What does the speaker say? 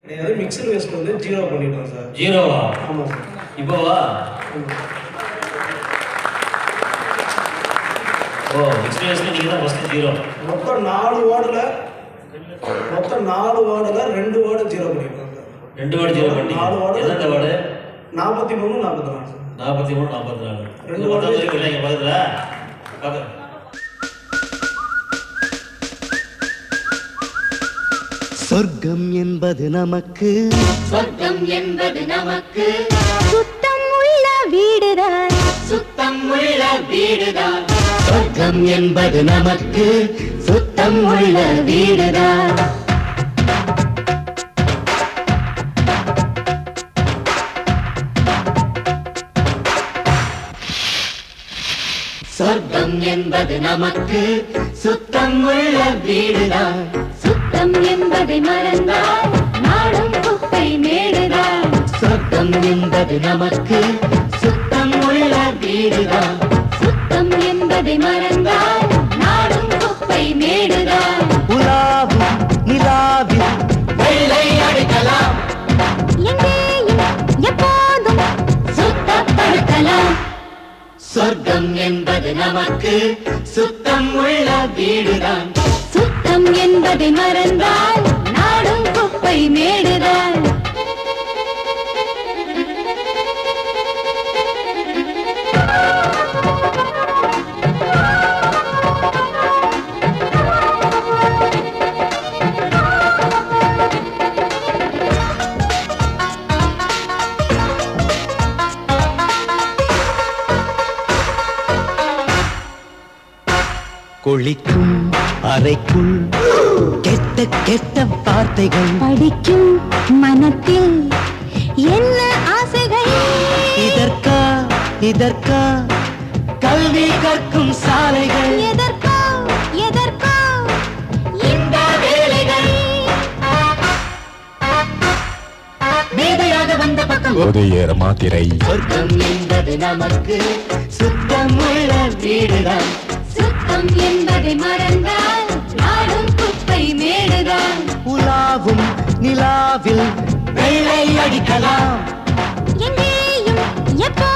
கிடையாது. Mixer waste வந்து 0 பண்ணிட்டோம் சார். 0வா? ஆமாம் சார். இப்போவா? ஓ, மிக்சர் வேஸ்ட்ல நீங்கள் தான் ஃபஸ்ட்டு 0. மொத்தம் 4 வார்டில் 2 வார்டில் 0 பண்ணிட்டோம் சார். 2 வார்டு 0 பண்ணி 4 வார்டு. எந்த வார்டு? 43 44 சார். 43 44. 2 வார்டு இருக்குல்ல இங்கே பக்கத்தில் பார்க்குறேன். சொர்க்கம் என்பது நமக்கு, சொர்க்கம் என்பது நமக்கு சுத்தம் உள்ள வீடுதான், சுத்தம் உள்ள வீடுதான். சொர்க்கம் என்பது நமக்கு சுத்தம் உள்ள வீடுதான். சொர்க்கம் என்பது நமக்கு சுத்தம் உள்ள வீடுதான். சுத்தம் என்பதை மறந்தால் நாடும் குப்பை மேடுதான். சொர்க்கம் என்பது நமக்கு சுத்தம் உள்ள வீடுதான். சுத்தம் என்பதை மறந்தால் நாடும் குப்பை மேடுதான். உலாவும் நிலாவில் வெள்ளை அடிக்கலாம், எங்கேயும் எப்போதும் சுத்தப்படுத்தலாம். சொர்க்கம் என்பது நமக்கு சுத்தம் உள்ள வீடுதான். சுத்தம் என்பதை மறந்தால் நாடும் குப்பை மேடுதான். குளிக்கும் அறைக்குள் கெட்ட கெட்ட வார்த்தைகள், படிக்கும் மனத்தில் என்ன ஆசைகள், இதற்கா இதற்கா கல்வி கற்கும் சாலைகள், எதற்கோ எதற்கோ இந்த வேலைகள். மேதையாக வந்த பக்கம் உதயர் மாத்திரை. சொர்க்கம் என்பது நமக்கு சுத்தம் உள்ள வீடுதான். சுத்தம் என்பதை மறந்தால் நாடும் குப்பை மேடுதான். உலாவும் நிலாவில் வெள்ளை அடிக்கலாம், எங்கேயும் எப்போ